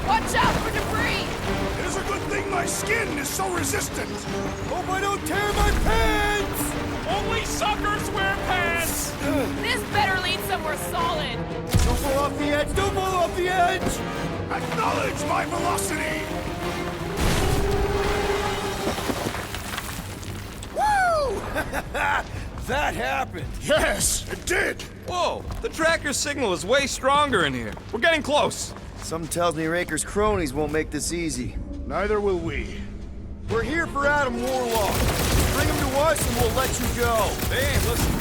Watch out for debris.
It is a good thing my skin is so resistant.
Hope I don't tear my pants!
Only suckers wear pants!
This better lead somewhere solid.
Don't fall off the edge! Don't fall off the edge!
Acknowledge my velocity!
Woo! That happened.
Yes, it did!
Whoa, the tracker signal is way stronger in here. We're getting close.
Something tells me Raker's cronies won't make this easy.
Neither will we.
We're here for Adam Warlock. Bring him to us and we'll let you go.
They ain't listening.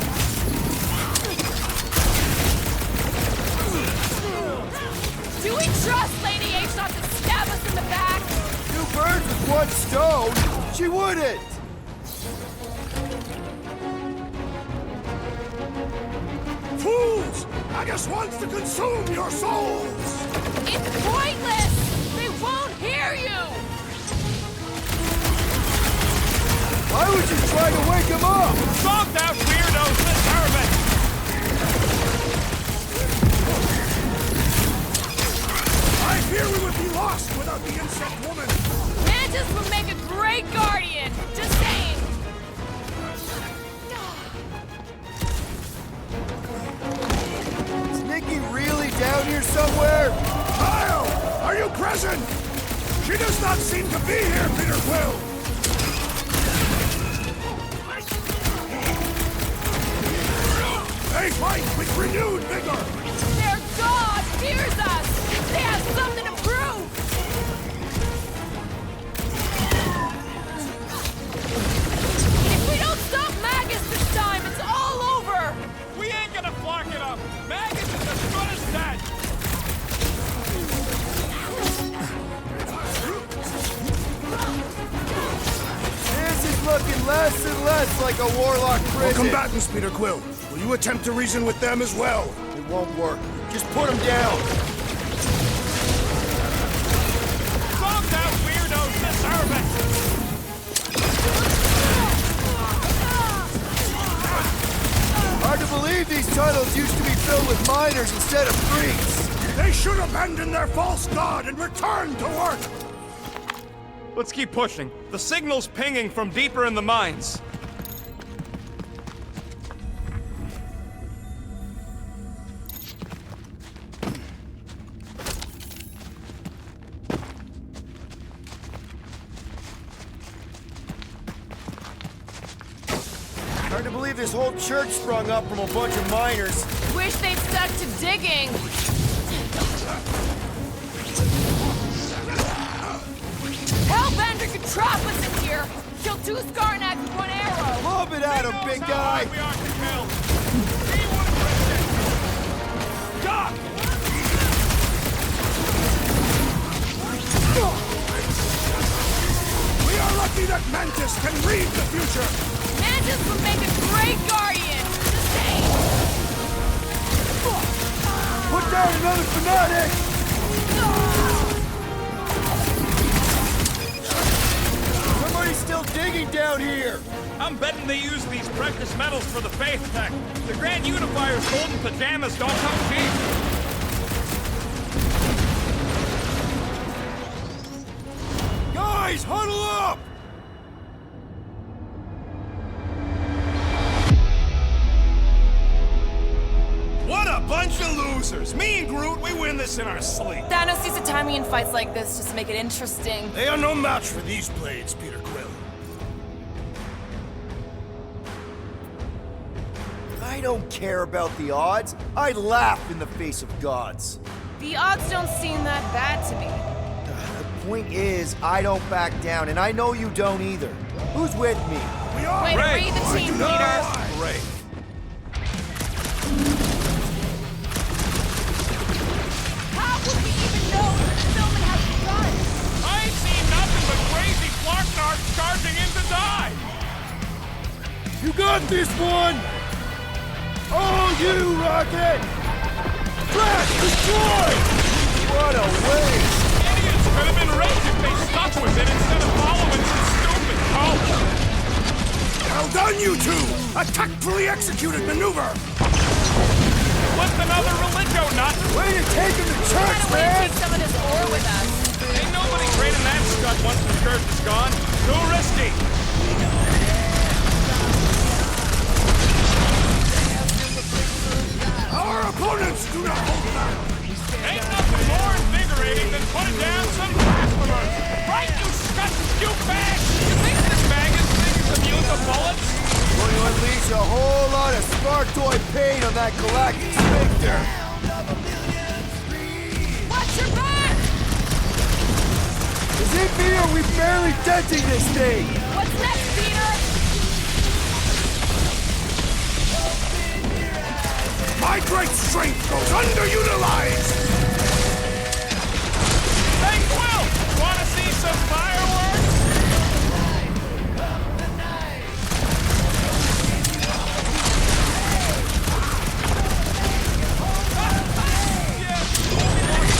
Do we trust Lady H not to stab us in the back?
Two birds with one stone? She wouldn't!
Fools! Agus wants to consume your souls!
It's pointless! They won't hear you!
I was just trying to wake him up!
Stop that weirdos deserve it!
I fear we would be lost without the insect woman!
Mantis would make a great guardian! Just saying!
Is Nikki really down here somewhere?
Kyle! Are Are you present? She does not seem to be here, Peter Quill! They fight with renewed vigor!
Their god fears us! They have something to prove! If we don't stop Magus this time, it's all over!
We ain't gonna flark it up. Magus is as good as dead.
This is looking less and less like a warlock
All
prison.
combatants, Peter Quill. Will you attempt to reason with them as well?
It won't work. Just put them down.
Thumbs out weirdos deserve it.
Hard to believe these tunnels used to be filled with miners instead of freaks.
They should abandon their false god and return to work!
Let's keep pushing. The signal's pinging from deeper in the mines.
Hard to believe this whole church sprung up from a bunch of miners.
Wish they'd stuck to digging.
Hellbender could trap us in here! Kill 2 Skarnaks with 1 arrow!
Lob it at him, big guy!
We are to kill. He would risk it. Doc!
We are lucky that Mantis can read the future!
Mantis would make a great guardian! Just saying!
Put down another fanatic! Somebody's still digging down here!
I'm betting they use these precious metals for the faith tech. The Grand Unifier's golden pajamas don't come cheap.
Guys, huddle up!
What a bunch of losers! Me and Groot, we win this in our sleep.
Thanos used to time me in fights like this just to make it interesting.
They are no match for these blades, Peter Quill.
I don't care about the odds. I laugh in the face of gods.
The odds don't seem that bad to me.
The point is, I don't back down, and I know you don't either. Who's with me?
We are
Way to read the team, Peter.
Great.
How would we even know that the filming has begun?
I ain't seen nothing but crazy Flarknarks charging in to die.
You got this one! Oh, you, Rocket! Crash! Destroy! What a waste!
Idiots could have been rich if they stuck with it instead of following some stupid cult.
Well done, you two! A tactfully executed maneuver!
What's another religio nut?
Way to take him to church,
Find a way to
man!
take some of this ore with us.
Ain't nobody great in that scut once the church is gone. Too risky.
Our opponents do not hold back!
Ain't nothing more invigorating than putting down some blasphemers. Right, you scut, you bag! You think this bag is immune to bullets?
Going to unleash a whole lot of Spartoid pain on that galactic sphincter!
Watch your back!
Is it me or are we barely denting this thing?
What's next, Peter?
My great strength goes underutilized!
Hey, Quill! Wanna see some fireworks?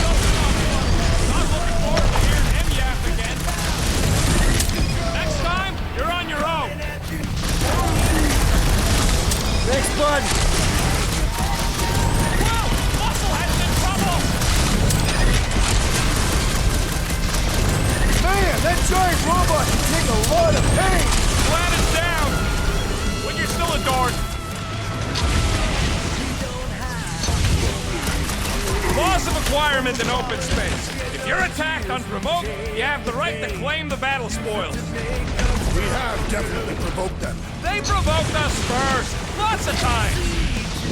Not looking forward to hearing him yap again. Next time, you're on your own.
Next button!
Quill! Musclehead's in trouble!
Man, that giant
massive acquirement in open space. If you're attacked unprovoked, you have the right to claim the battle spoils.
We have definitely provoked them.
They provoked us first, lots of times.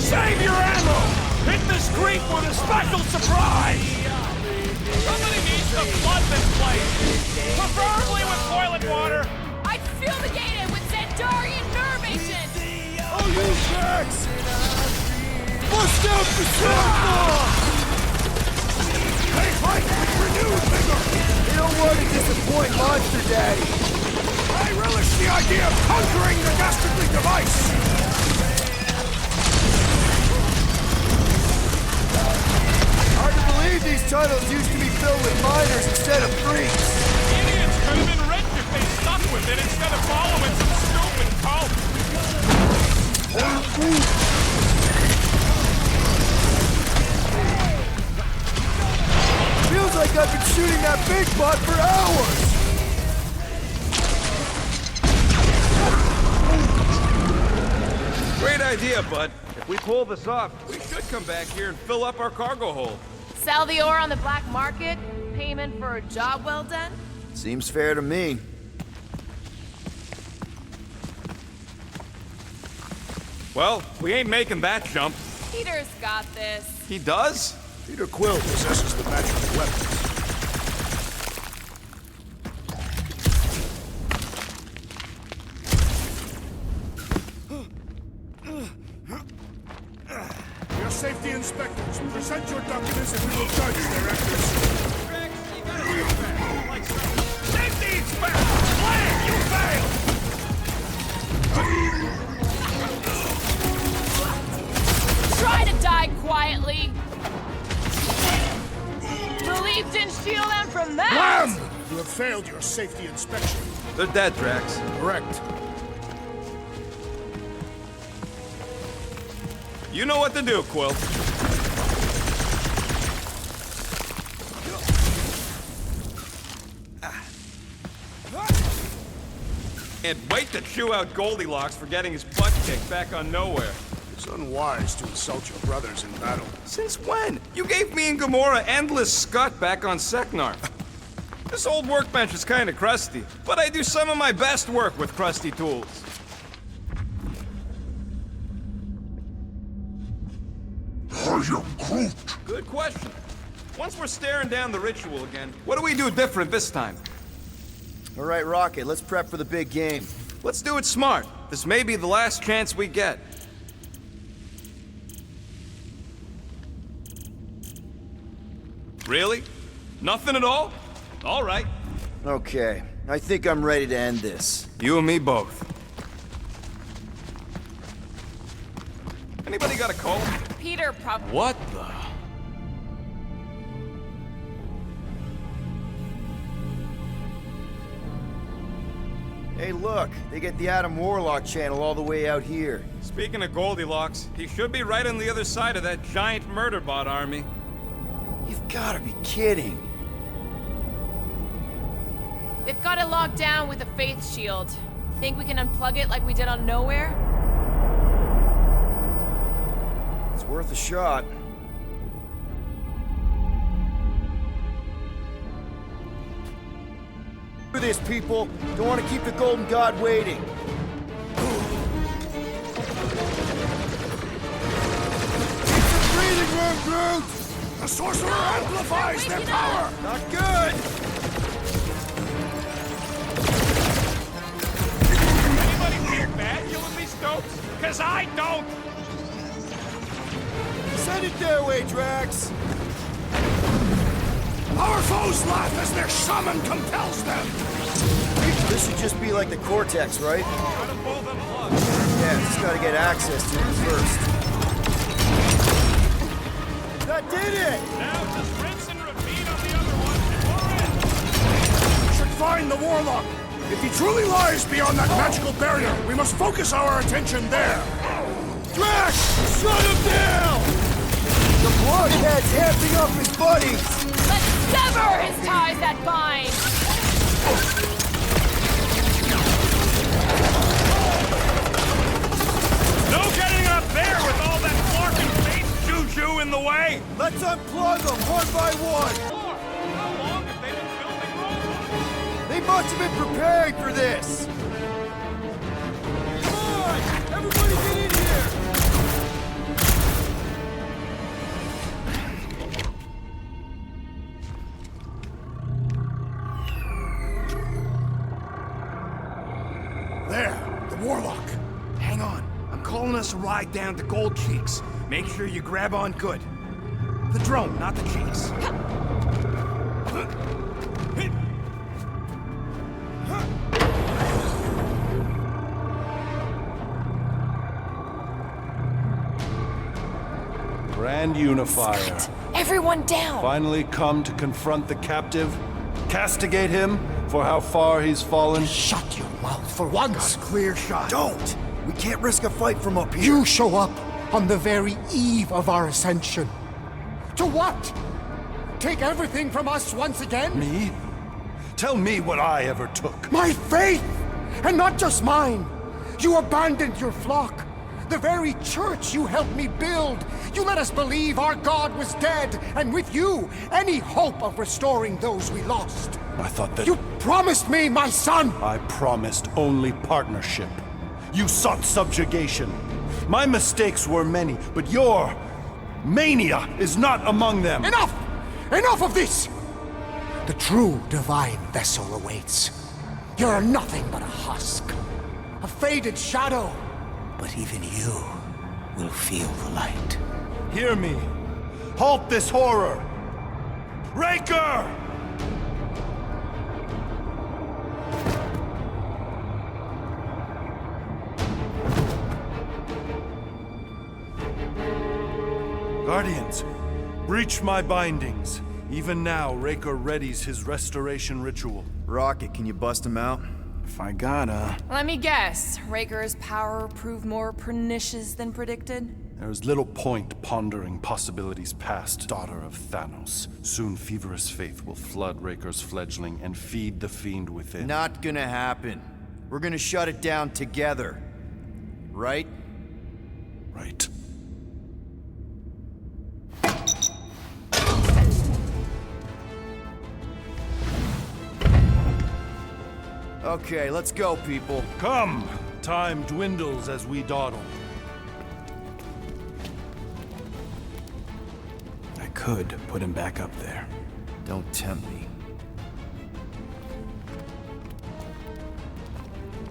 Save your ammo! Hit this creek with a special surprise! Somebody needs to flood this place, preferably with toilet water.
I'd fumigate it with Zendarian nerve agent!
Oh, you Drax! Bust out the shotgun!
They fight with renewed vigor!
They don't want to disappoint Monster Daddy.
I relish the idea of conquering the dastardly device!
Hard to believe these tunnels used to be filled with miners instead of freaks.
Idiots could have been rich if they stuck with it instead of following some stupid cult.
Feels like I've been shooting that big butt for hours!
Great idea, bud. If we pull this off, we should come back here and fill up our cargo hold.
Sell the ore on the black market? Payment for a job well done?
Seems fair to me.
Well, we ain't making that jump.
Peter's got this.
He does?
Peter Quill possesses the magical weapons. Your safety inspectors, present your documents and we will judge their accuracy.
Safety inspector! Flame, you failed!
Try to die quietly! Believe didn't shield them from that!
Blam! You have failed your safety inspection.
They're dead, Drax.
Correct.
You know what to do, Quill. And wait to chew out Goldilocks for getting his butt kicked back on Nowhere.
It's unwise to insult your brothers in battle.
Since when? You gave me and Gamora endless scut back on Seknar. This old workbench is kinda crusty, but I do some of my best work with crusty tools. Good question. Once we're staring down the ritual again, what do we do different this time?
All right, Rocket, let's prep for the big game.
Let's do it smart. This may be the last chance we get. Really? Nothing at all? All right.
Okay, I think I'm ready to end this.
You and me both. Anybody got a cold?
Peter probably.
What the?
Hey, look, they get the Adam Warlock channel all the way out here.
Speaking of Goldilocks, he should be right on the other side of that giant murder bot army.
You've gotta be kidding.
They've got it locked down with a faith shield. Think we can unplug it like we did on Nowhere?
It's worth a shot. Do this, people. Don't want to keep the Golden God waiting.
Keep the breathing room, Groot! The sorcerer amplifies their power!
Not good!
Anybody feel bad killing these stoats? Cause I don't!
Send it their way, Drax.
Our foes laugh as their shaman compels them!
This should just be like the Cortex, right?
Gotta pull them plugs.
Yeah, just gotta get access to it first.
That did it!
Now just rinse and repeat on the other one, and we're in!
We should find the Warlock! If he truly lies beyond that magical barrier, we must focus our attention there!
Drax! Shut him down! The blockhead's hamping up his buddies!
Let's sever his ties that bind!
No getting up there with all that Clark and face juice shoe in the way?
Let's unplug them one by one!
How long have they been building robots?
They must have been preparing for this! Come on! Everybody get in here!
There, the Warlock.
Hang on. I'm calling us a ride down to Gold Cheeks. Make sure you grab on good. The drone, not the cheeks.
Grand Unifier.
Everyone down!
Finally come to confront the captive? Castigate him for how far he's fallen?
Shut your mouth for once!
Clear shot.
Don't! We can't risk a fight from up here.
You show up on the very eve of our ascension. To what? Take everything from us once again?
Me? Tell me what I ever took.
My faith! And not just mine! You abandoned your flock. The very church you helped me build. You let us believe our God was dead, and with you, any hope of restoring those we lost.
I thought that...
You promised me my son!
I promised only partnership. You sought subjugation. My mistakes were many, but your mania is not among them.
Enough! Enough of this! The true divine vessel awaits. You're nothing but a husk. A faded shadow. But even you will feel the light.
Hear me. Halt this horror. Raker! Guardians, breach my bindings. Even now, Raker readies his restoration ritual.
Rocket, can you bust him out?
If I gotta...
Let me guess. Raker's power proved more pernicious than predicted?
There is little point pondering possibilities past, daughter of Thanos. Soon feverous faith will flood Raker's fledgling and feed the fiend within.
Not gonna happen. We're gonna shut it down together. Right?
Right.
Okay, let's go, people.
Come! Time dwindles as we dawdle.
I could put him back up there.
Don't tempt me.